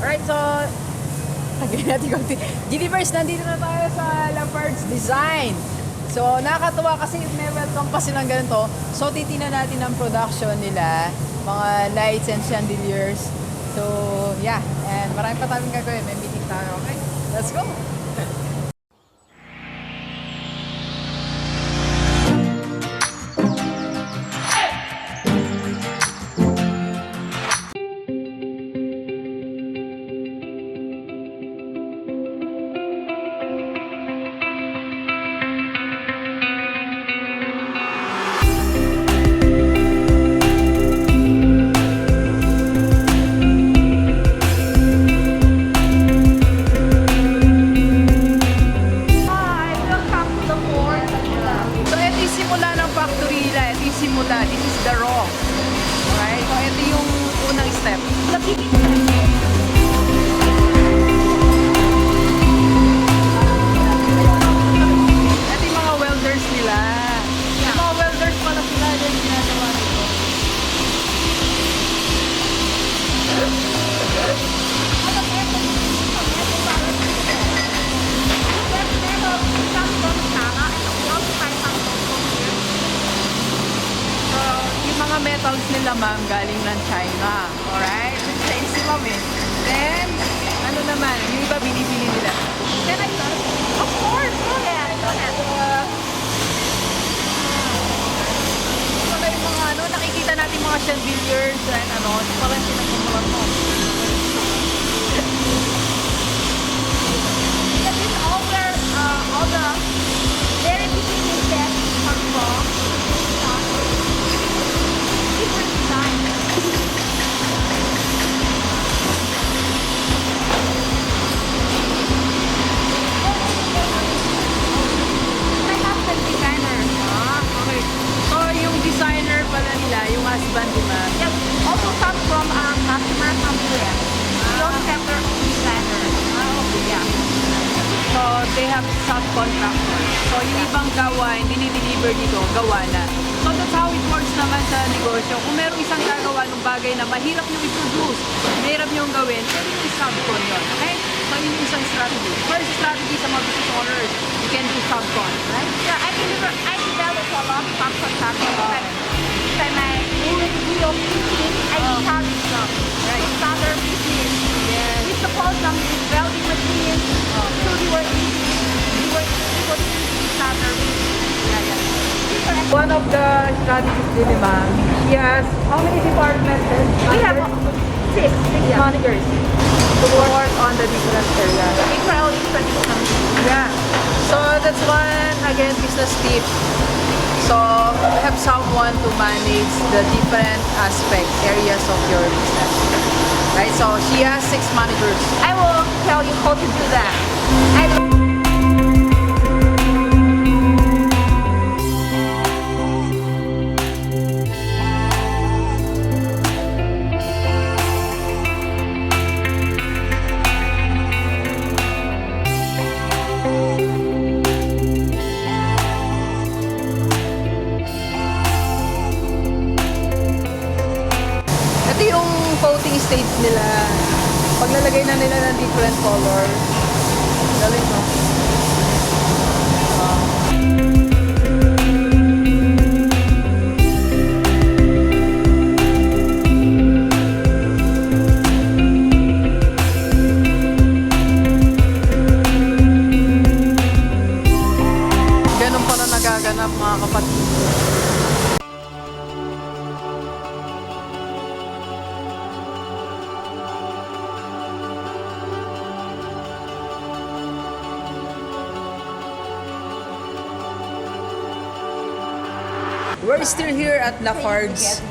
Alright, so Gilivers, nandito na tayo sa Lafarge Design. So, nakakatuwa kasi may welcome pa silang ganito. So, titingnan natin ang production nila, mga lights and chandeliers. So, yeah. And marami pa tayong gagawin. May meeting tayo. Okay? Let's go! Mula. This is the raw. Alright? So, ito yung unang step. Ito yung mga welders nila. Yung mga welders pala sila. Ito yung ginagawa nito. Mga metals nila, ma'am, galing ng China. Alright? Sa ma'am eh. Then, ano naman, yung iba binibili nila. Can I start? Of course! Go ahead! Go ahead! Ito na yung mga ano, nakikita natin mga chandeliers and ano, parang pinagmumulan mo. This is all where all the very beginning steps come from. Different design. My husband designer. Okay. So, yung designer pala nila, yung husband nila. Yes, also come from customer from US. We also have their own designer. Okay, yeah. So, they have subcontractors. So, yung ibang gawa, hindi dinideliver dito, gawa na. So, that's how it works naman sa negosyo. Kung merong isang gagawa ng bagay na mahirap nyo i-produce, mahirap nyo gawin, pwede nyo i-subcon yun. Okay? So, yun yung isang strategy. First strategy sa mga business owners, you can do subcon, right? Yeah, I developed a lot of subcontractors. Like, when I real business, I have Right. start their business. Yes. We suppose them with welding machines. So we were able to start their business. Yeah, yeah. One of the strategies din ni ma'am, she has, how many departments? We have six managers to work on the different areas. literal traditional. Yeah. So that's one, again, business tip. So have someone to manage the different areas of your business. Right? So she has 6 managers. I will tell you how to do that. Ito yung coating stage nila. Paglalagay na nila ng different color. Galing, no? Ganun pala nagaganap, mga kapatid. We're still here at Lafarge.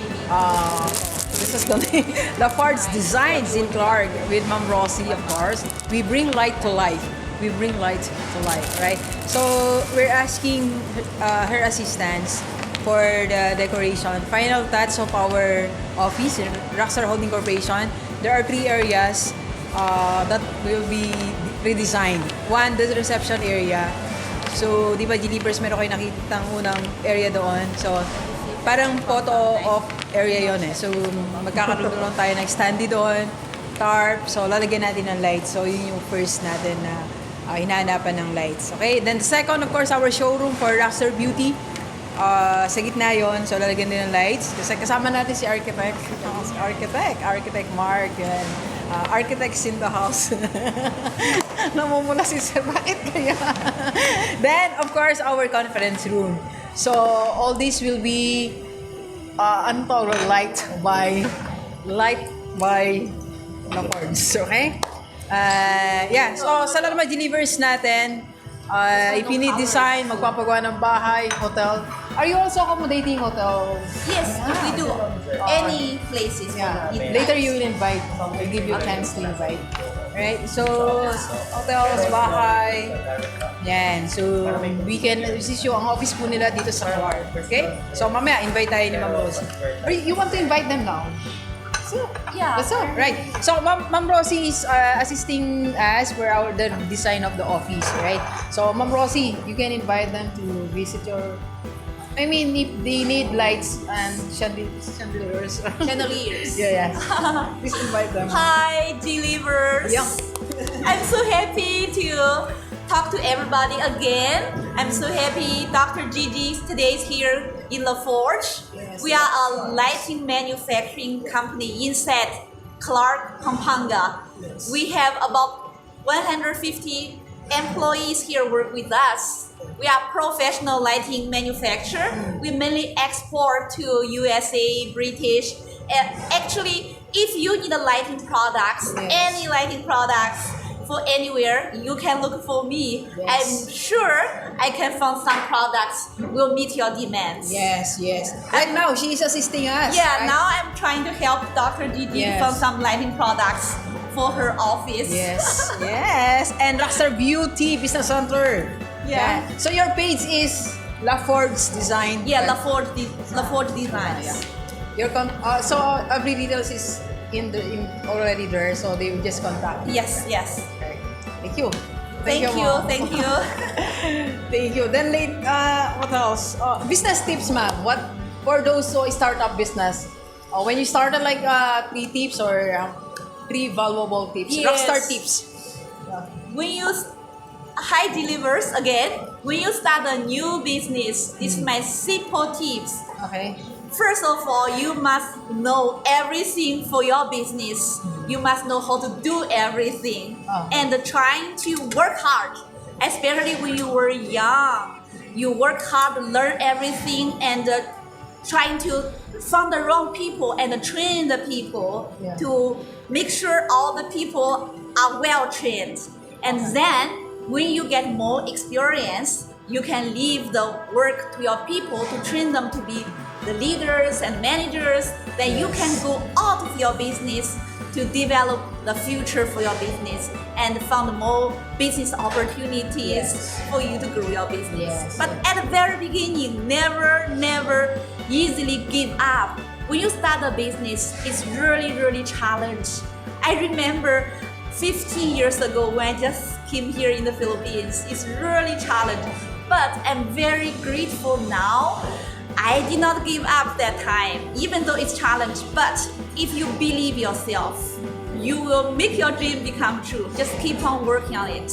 This is the name. Lafarge Designs in Clark with Ma'am Rosie, of course. We bring light to life. We bring light to life, right? So we're asking her assistance for the decoration. Final touch of our office, Rockstar Holding Corporation. There are 3 areas that will be redesigned. One, the reception area. So, di ba, Gilivers, meron kayo nakitang unang area doon. So, parang photo of area yon eh. So, magkakaroon tayo ng standee doon. tarp. So, lalagyan natin ng lights. So, yun yung first natin na hinahanapan ng lights. Okay? Then, the second, of course, our showroom for Rockstar Beauty. Sa gitna yon, so lalagyan din ng lights. Kasi kasama natin si Architect. Si Architect Mark. Yan. Architects in the house. Namumula si Sir. Bakit kaya? Then, of course, our conference room. So, all this will be light by Lafards. Okay? Yeah. So, sa lahat ng delivers natin, if you need design, magpapagawa ng bahay, hotel. Are you also accommodating hotels? Yes, we do. Any places. Yeah. in Later you will invite. We'll give you a chance to invite. Right? So, hotels, bahay. Yan. So, we can assist you. Ang office po nila dito sa Clark. Okay? So, mamaya, invite tayo ni Ma'am Rosie. Or you want to invite them now? So, Yeah. that's all. Right. So, Ma'am Rosie is assisting us for the design of the office, right? So, Ma'am Rosie, you can invite them to visit your... I mean, if they need lights and chandeliers. Chandeliers. Yeah. Please invite them. Hi, delivers. Yeah. I'm so happy to talk to everybody again. I'm so happy Dr. Gigi today is here in La Forge. Yes. We are a lighting manufacturing company inside Clark, Pampanga. Yes. We have about 150 employees here work with us. We are professional lighting manufacturer. We mainly export to USA, British. Actually, if you need a lighting products, Yes. any lighting products for anywhere, you can look for me. Yes. I'm sure I can find some products will meet your demands. Yes. Right now, she is assisting us. Yeah, right? now I'm trying to help Dr. Gigi Yes. to find some lighting products for her office. Yes. And Rockstar Beauty Business Center. Yeah. So your page is Lafards Design. Yeah, La Forge Designs. Your so every details is already there, so they will just contact you. Yes. Okay. Thank you. Thank you. Ma'am. Thank you. Thank you. Then what else? Business tips, ma'am. What for those who start up business? When you started, like 3 tips or 3 valuable tips. Yes. Rockstar tips. When you hi delivers again, when you start a new business, this is my simple tips. Okay. First of all, you must know everything for your business. You must know how to do everything and trying to work hard, especially when you were young. You work hard, learn everything, and trying to find the wrong people and train the people to make sure all the people are well trained. And then when you get more experience, you can leave the work to your people to train them to be the leaders and managers. Then you can go out of your business to develop the future for your business and find more business opportunities for you to grow your business. Yes. But at the very beginning, never easily give up. When you start a business, it's really challenge. I remember 15 years ago when I just came here in the Philippines, it's really challenging. But I'm very grateful now. I did not give up that time, even though it's challenge. But if you believe yourself, you will make your dream become true. Just keep on working on it.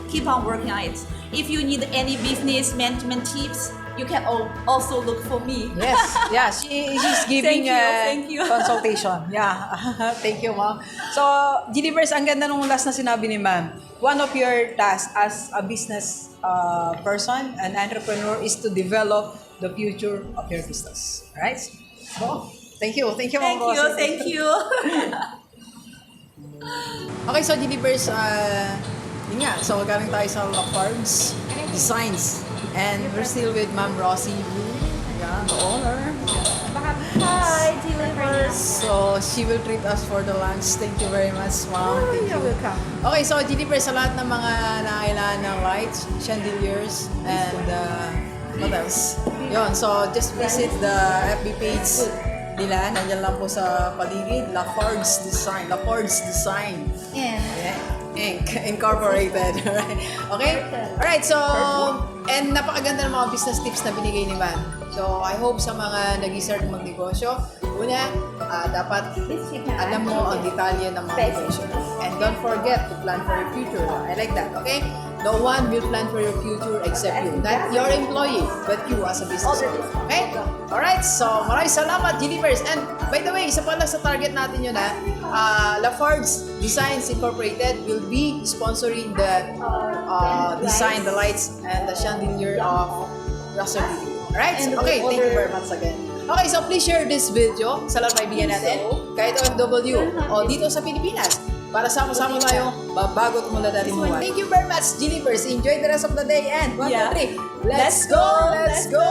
Keep on working on it. If you need any business management tips, you can also look for me. Yes. She's giving Thank you. consultation. Yeah. Thank you, ma'am. So, Delivers, ang ganda nung last na sinabi ni ma'am. One of your tasks as a business person, an entrepreneur, is to develop the future of your business. Alright? So, thank you. Thank you, ma'am. Thank you. Okay, so Delivers, yun nga. So, galing tayo sa Lafards Designs. And we're still with Ma'am Rosie. Yeah, the owner. Hi, delivers. So, she will treat us for the lunch. Thank you very much, ma'am. Thank you. welcome. Okay, so Delivers, sa lahat ng mga nangailangan ng lights, chandeliers, and what else? Yun, so just visit the FB page nila. Nandiyan lang po sa paligid, Lafards Design. And Inc. Incorporated. Alright. Okay? Alright, so, and napakaganda ng mga business tips na binigay ni Man. So, I hope sa mga nag-start magnegosyo, una, dapat alam mo ang detalye ng mga negosyo. And don't forget to plan for your future. I like that, okay? No one will plan for your future except you. Not your employee, but you as a business owner. Okay? Alright, so maraming salamat, Gilivers. And by the way, isa pala sa target natin yun Lafarge Designs Incorporated will be sponsoring the design, the lights, and the chandelier of Russell Gigi. Alright? So, okay, thank you very much again. Okay, so please share this video sa lahat kaibigan natin, kahit OFW o dito sa Pilipinas, para sama-sama tayo bago tumula natin buhay. Thank you very much, Gilivers. Enjoy the rest of the day and 1, 2, 3. Let's go! Let's go!